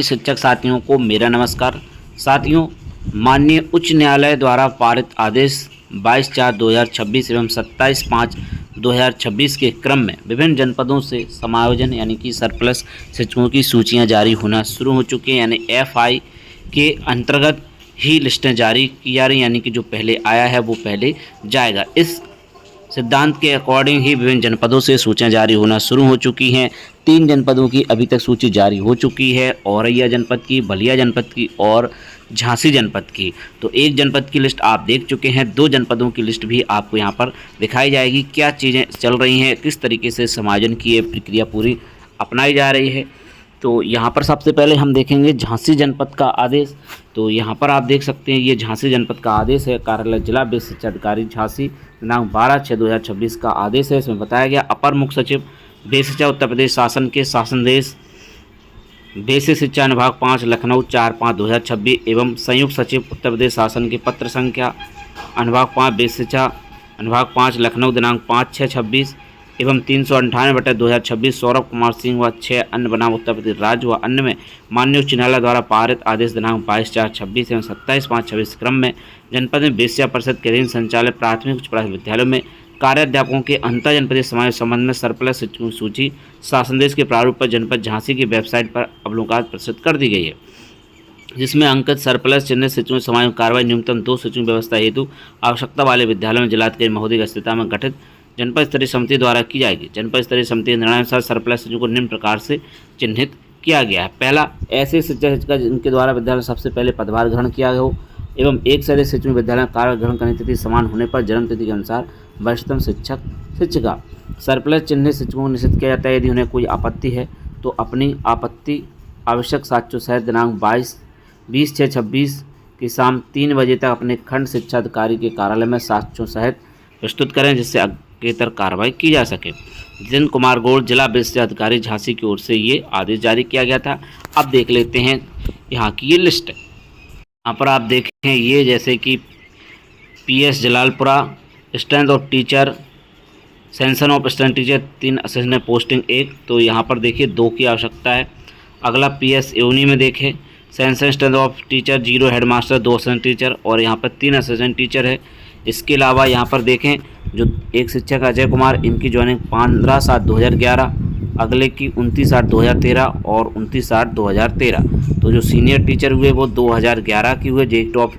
शिक्षक साथियों को मेरा नमस्कार। साथियों, माननीय उच्च न्यायालय द्वारा पारित आदेश 22/4/2026 एवं 27/5/2026 के क्रम में विभिन्न जनपदों से समायोजन यानी कि सरप्लस शिक्षकों की सूचियां जारी होना शुरू हो चुकी हैं। यानी FI के अंतर्गत ही लिस्टें जारी की जा रही, यानी कि जो पहले आया है वो पहले जाएगा। इस सिद्धांत के अकॉर्डिंग ही विभिन्न जनपदों से सूचियां जारी होना शुरू हो चुकी हैं। 3 जनपदों की अभी तक सूची जारी हो चुकी है, औरैया जनपद की, बलिया जनपद की और झांसी जनपद की। तो एक जनपद की लिस्ट आप देख चुके हैं, 2 जनपदों की लिस्ट भी आपको यहाँ पर दिखाई जाएगी। क्या चीज़ें चल रही हैं, किस तरीके से समायोजन की ये प्रक्रिया पूरी अपनाई जा रही है। तो यहाँ पर सबसे पहले हम देखेंगे झांसी जनपद का आदेश। तो यहाँ पर आप देख सकते हैं, ये झांसी जनपद का आदेश है। कार्यालय जिला बेसिक शिक्षा अधिकारी झांसी दिनांक 12/6/2026 का आदेश है। इसमें बताया गया अपर मुख्य सचिव बेसिक शिक्षा उत्तर प्रदेश शासन के शासनदेश बेसिक शिक्षा अनुभाग 5 लखनऊ 4/5/2026 एवं संयुक्त सचिव उत्तर प्रदेश शासन के पत्र संख्या अनुभाग 5 बेसिक शिक्षा अनुभाग 5 लखनऊ दिनांक 5/6/26 एवं 398/2026 सौरभ कुमार सिंह व 6 अन्य बनाम उत्तर प्रदेश राज्य व अन्य में माननीय उच्च न्यायालय द्वारा पारित आदेश दिनांक 22/4/26 एवं 27/5/26 क्रम में जनपद में बेसिक शिक्षा परिषद के अधीन संचालित प्राथमिक उच्च प्राथमिक विद्यालयों में कार्याध्यापकों के अंतर जनपदीय समायोजन संबंध में सरप्लस शिक्षकों की सूची शासनदेश के प्रारूप पर जनपद झांसी की वेबसाइट पर अवलोकन प्रस्तुत कर दी गई है, जिसमें अंकित सरप्लस चिन्हित शिक्षकों समायोजन कार्रवाई न्यूनतम 2 शिक्षकों की व्यवस्था हेतु आवश्यकता वाले विद्यालयों में जिलाधिकारी महोदय की अध्यक्षता में गठित जनपद स्तरीय समिति द्वारा की जाएगी। जनपद स्तरीय समिति के निर्णयानुसार सरप्लस शिक्षकों को निम्न प्रकार से चिन्हित किया गया है। पहला, ऐसे शिक्षक जिनके द्वारा विद्यालय सबसे पहले पदभार ग्रहण किया हो एवं एक से अधिक शिक्षक विद्यालय में कार्य ग्रहण करने की तिथि समान होने पर जन्म तिथि के अनुसार वरिष्ठतम शिक्षक शिक्षिका। सरप्लस चिन्हित शिक्षकों को निश्चित किया जाता है। यदि उन्हें कोई आपत्ति है तो अपनी आपत्ति आवश्यक साक्ष्यों सहित दिनांक 20/6/26 की शाम 3 बजे तक अपने खंड शिक्षा अधिकारी के कार्यालय में साक्ष्यों सहित प्रस्तुत करें, जिससे अग्रेतर कार्रवाई की जा सके। जितेंद्र कुमार गौड़ जिला बेसिक शिक्षा अधिकारी झांसी की ओर से ये आदेश जारी किया गया था। अब देख लेते हैं यहाँ की ये लिस्ट। यहाँ पर आप देखें, ये जैसे कि PS Jalalpura strength of teacher, sanction of strength teacher 3 assistant posting 1, तो यहाँ पर देखिए 2 की आवश्यकता है। अगला PS एवनी में देखें, sanction strength of teacher 0 headmaster 2 assistant teacher और यहाँ पर 3 असिस्टेंट टीचर है। इसके अलावा यहाँ पर देखें, जो एक शिक्षक अजय कुमार, इनकी ज्वाइनिंग 15/7/2011, अगले की 29/8/2013 और 29/8/2013। तो जो सीनियर टीचर हुए वो 2011 की हुए। Date of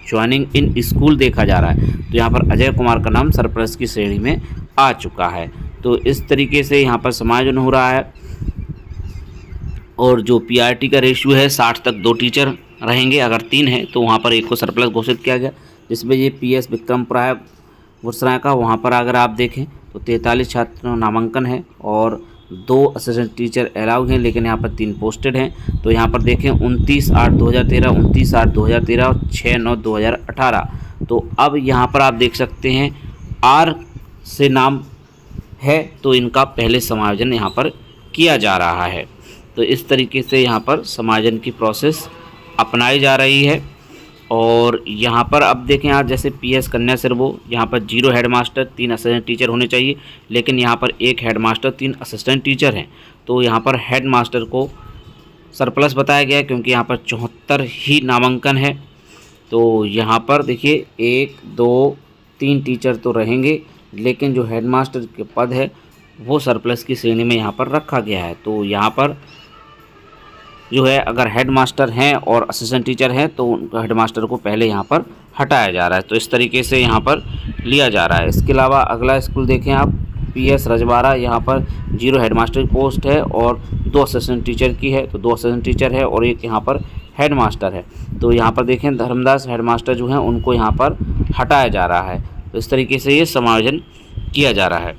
joining in school देखा जा रहा है, तो यहाँ पर अजय कुमार का नाम सरप्लस की श्रेणी में आ चुका है। तो इस तरीके से यहाँ पर समायोजन हो रहा है। और जो PRT का रेशियो है 60 तक 2 टीचर रहेंगे, अगर 3 है तो वहाँ पर 1 को सरप्लस घोषित किया गया, जिसमें ये PS विक्रमपुरा है गुरसराय का। वहाँ पर अगर आप देखें तो 43 छात्रों नामांकन है और 2 असिस्टेंट टीचर अलाउ हैं, लेकिन यहाँ पर 3 पोस्टेड हैं। तो यहाँ पर देखें 29/8/2013, 29/8/2013 और 6/9/2018। तो अब यहाँ पर आप देख सकते हैं R से नाम है, तो इनका पहले समायोजन यहाँ पर किया जा रहा है। तो इस तरीके से यहाँ पर समायोजन की प्रोसेस अपनाई जा रही है। और यहाँ पर अब देखें, आप जैसे PS कन्या सिरवो, यहाँ पर 0 हेडमास्टर 3 असिस्टेंट टीचर होने चाहिए, लेकिन यहाँ पर 1 हेडमास्टर 3 असिस्टेंट टीचर हैं। तो यहाँ पर हेडमास्टर को सरप्लस बताया गया है, क्योंकि यहाँ पर 74 ही नामांकन है। तो यहाँ पर देखिए 1 2 3 टीचर तो रहेंगे, लेकिन जो हेडमास्टर के पद है वो सरप्लस की श्रेणी में यहाँ पर रखा गया है। तो यहाँ पर जो है, अगर हेडमास्टर हैं और असिस्टेंट टीचर हैं तो हेडमास्टर को पहले यहाँ पर हटाया जा रहा है। तो इस तरीके से यहाँ पर लिया जा रहा है। इसके अलावा अगला स्कूल देखें आप, PS रजवाड़ा, यहाँ पर 0 हेडमास्टर की पोस्ट है और 2 असिस्टेंट टीचर की है। तो 2 असिस्टेंट टीचर है और 1 यहाँ पर हेडमास्टर है। तो यहाँ पर देखें धर्मदास हेडमास्टर जो हैं उनको यहाँ पर हटाया जा रहा है। तो इस तरीके से ये समायोजन किया जा रहा है।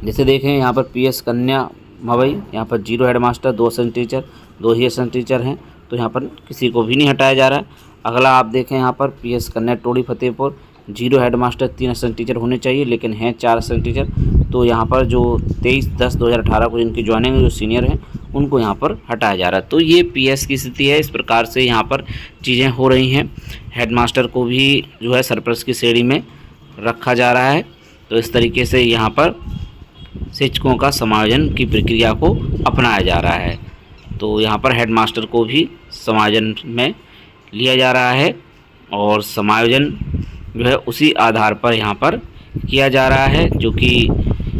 जैसे देखें यहाँ पर PS कन्या मवई, यहाँ पर 0 हेडमास्टर 2 असिस्टेंट टीचर, 2 ही असिस्टेंट टीचर हैं, तो यहाँ पर किसी को भी नहीं हटाया जा रहा है। अगला आप देखें यहाँ पर PS कन्या Todi Fatehpur, 0 headmaster 3 assistant teacher होने चाहिए, लेकिन हैं 4 असिस्टेंट टीचर। तो यहाँ पर जो 23/10/2018 को जिनकी ज्वाइनिंग जो सीनियर हैं उनको यहाँ पर हटाया जा रहा है। तो ये PS की स्थिति है। इस प्रकार से यहाँ पर चीज़ें हो रही हैं। हेडमास्टर को भी जो है सरप्लस की श्रेणी में रखा जा रहा है। तो इस तरीके से यहाँ पर शिक्षकों का समायोजन की प्रक्रिया को अपनाया जा रहा है। तो यहाँ पर हेडमास्टर को भी समायोजन में लिया जा रहा है और समायोजन जो है उसी आधार पर यहाँ पर किया जा रहा है, जो कि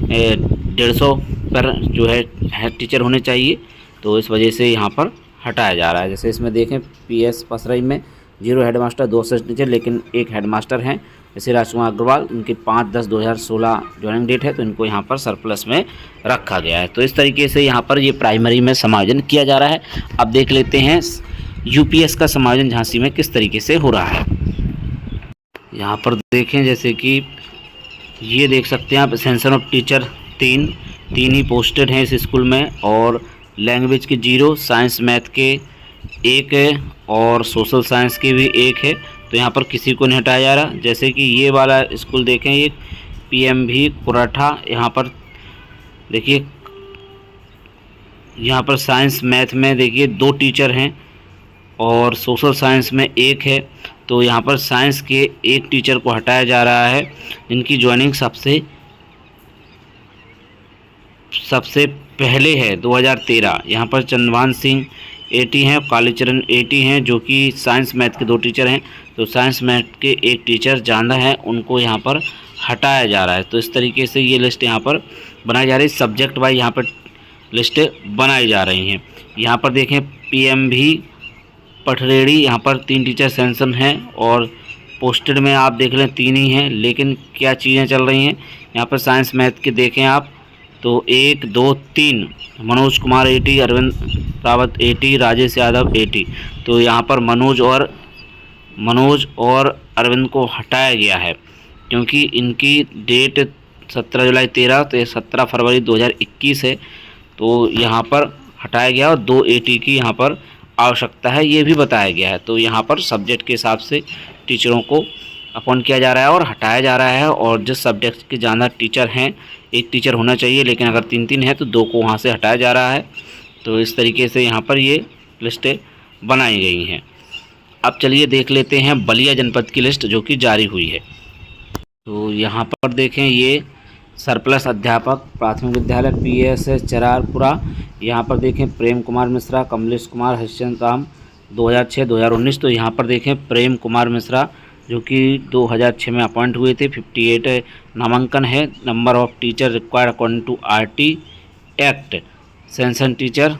150 पर जो है हेड टीचर होने चाहिए। तो इस वजह से यहाँ पर हटाया जा रहा है। जैसे इसमें देखें PS पसरई में 0 हेडमास्टर 2 असिस्टेंट टीचर, लेकिन 1 हेडमास्टर हैं जैसे राजकुमार अग्रवाल, इनकी 5/10/2016 ज्वाइनिंग डेट है, तो इनको यहाँ पर सरप्लस में रखा गया है। तो इस तरीके से यहाँ पर ये प्राइमरी में समायोजन किया जा रहा है। अब देख लेते हैं UPS का समायोजन झांसी में किस तरीके से हो रहा है। यहाँ पर देखें जैसे कि ये देख सकते हैं आप, सेंशन ऑफ टीचर 3 ही पोस्टेड हैं इस स्कूल में, और लैंग्वेज के 0, साइंस मैथ के 1 है और सोशल साइंस के भी 1 है। तो यहाँ पर किसी को नहीं हटाया जा रहा। जैसे कि ये वाला स्कूल देखें, ये PMV कोराठा, यहाँ पर देखिए यहाँ पर साइंस मैथ में देखिए 2 टीचर हैं और सोशल साइंस में 1 है। तो यहाँ पर साइंस के 1 टीचर को हटाया जा रहा है। इनकी ज्वाइनिंग सबसे पहले है 2013। यहाँ पर चंद्रभान सिंह 80 हैं, कालीचरण 80 हैं, जो कि साइंस मैथ के 2 टीचर हैं। तो साइंस मैथ के 1 टीचर ज़्यादा हैं, उनको यहाँ पर हटाया जा रहा है। तो इस तरीके से ये लिस्ट यहाँ पर बनाई जा रही है। सब्जेक्ट वाइज यहाँ पर लिस्टें बनाई जा रही हैं। यहाँ पर देखें PMV पठरेड़ी, यहाँ पर 3 टीचर सेंशन हैं और पोस्टेड में आप देख लें 3 ही हैं, लेकिन क्या चीज़ें चल रही हैं यहाँ पर साइंस मैथ के देखें आप तो 1 2 3 मनोज कुमार 80, अरविंद रावत 80, राजेश यादव 80। तो यहाँ पर मनोज और अरविंद को हटाया गया है क्योंकि इनकी डेट 17 जुलाई 13 तो 17 फरवरी 2021 है। तो यहाँ पर हटाया गया और 2 AT की यहाँ पर आवश्यकता है, ये भी बताया गया है। तो यहाँ पर सब्जेक्ट के हिसाब से टीचरों को अपॉइंट किया जा रहा है और हटाया जा रहा है। और जिस सब्जेक्ट के ज़्यादा टीचर हैं, 1 टीचर होना चाहिए, लेकिन अगर 3 है तो 2 को वहाँ से हटाया जा रहा है। तो इस तरीके से यहाँ पर ये लिस्टें बनाई गई हैं। अब चलिए देख लेते हैं बलिया जनपद की लिस्ट जो कि जारी हुई है। तो यहाँ पर देखें ये सरप्लस अध्यापक प्राथमिक विद्यालय PSS चरारपुरा, यहाँ पर देखें प्रेम कुमार मिश्रा, कमलेश कुमार, हरिश्चंद्र राम 2006-2019। तो यहाँ पर देखें प्रेम कुमार मिश्रा जो कि 2006 में अपॉइंट हुए थे, 58 नामांकन है। Number of teacher required according to RT act, sanction teacher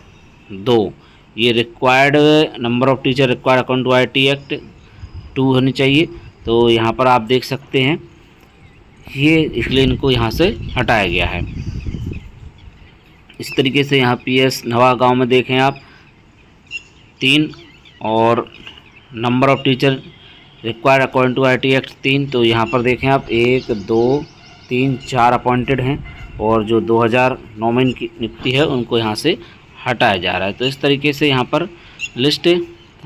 2। ये required number of teacher required according to RT act 2 होनी चाहिए। तो यहाँ पर आप देख सकते हैं ये, इसलिए इनको यहाँ से हटाया गया है। इस तरीके से यहाँ PS नवा गांव में देखें आप 3 और number of teacher required according to RT act 3। तो यहाँ पर देखें आप 1 2 3 4 अपॉइंटेड हैं और जो 2009 में इनकी नियुक्ति है उनको यहाँ से हटाया जा रहा है। तो इस तरीके से यहाँ पर लिस्ट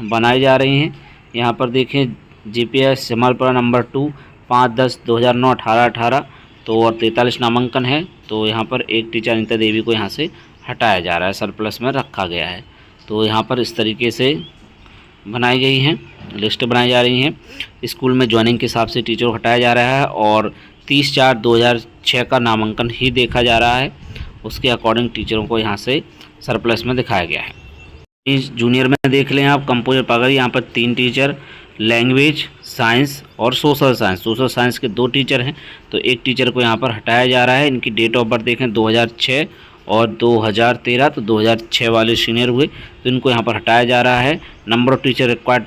बनाई जा रही हैं। यहाँ पर देखें GPS जमालपुरा नंबर 2 5/10/2009 18 तो और 43 नामांकन है। तो यहाँ पर 1 टीचर अनिता देवी को यहाँ से हटाया जा रहा है, सरप्लस में रखा गया है। तो यहाँ पर इस तरीके से बनाई गई हैं, लिस्ट बनाई जा रही हैं। स्कूल में ज्वाइनिंग के हिसाब से टीचर को हटाया जा रहा है और 30/4/2006 का नामांकन ही देखा जा रहा है, उसके अकॉर्डिंग टीचरों को यहाँ से सरप्लस में दिखाया गया है। इस जूनियर में देख लें आप कंपोजर पगड़ी, यहाँ पर 3 टीचर, लैंग्वेज, साइंस और सोशल साइंस के 2 टीचर हैं। तो 1 टीचर को यहाँ पर हटाया जा रहा है। इनकी डेट ऑफ बर्थ देखें 2006 और 2013, तो 2006 वाले सीनियर हुए, तो इनको यहाँ पर हटाया जा रहा है। नंबर ऑफ टीचर रिक्वायर्ड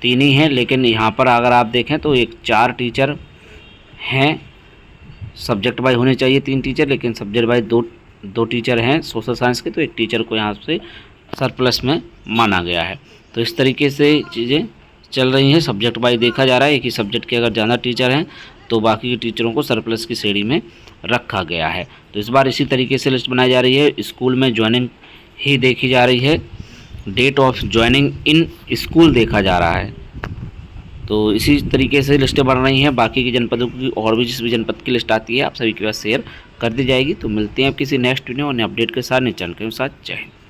3 ही हैं, लेकिन यहाँ पर अगर आप देखें तो 4 टीचर हैं। सब्जेक्ट वाइज होने चाहिए 3 टीचर, लेकिन सब्जेक्ट वाइज 2 टीचर हैं सोशल साइंस के, तो 1 टीचर को यहाँ से सरप्लस में माना गया है। तो इस तरीके से चीज़ें चल रही हैं। सब्जेक्ट वाइज देखा जा रहा है, एक ही सब्जेक्ट के अगर ज़्यादा टीचर हैं तो बाकी के टीचरों को सरप्लस की श्रेणी में रखा गया है। तो इस बार इसी तरीके से लिस्ट बनाई जा रही है। स्कूल में ज्वाइनिंग ही देखी जा रही है, date of joining in school देखा जा रहा है। तो इसी तरीके से लिस्टें बन रही हैं। बाकी के जनपदों की और भी जिस भी जनपद की लिस्ट आती है आप सभी के पास शेयर कर दी जाएगी। तो मिलते हैं आप किसी नेक्स्ट वीडियो और अपडेट के साथ, चैनल के साथ। जय हिंद।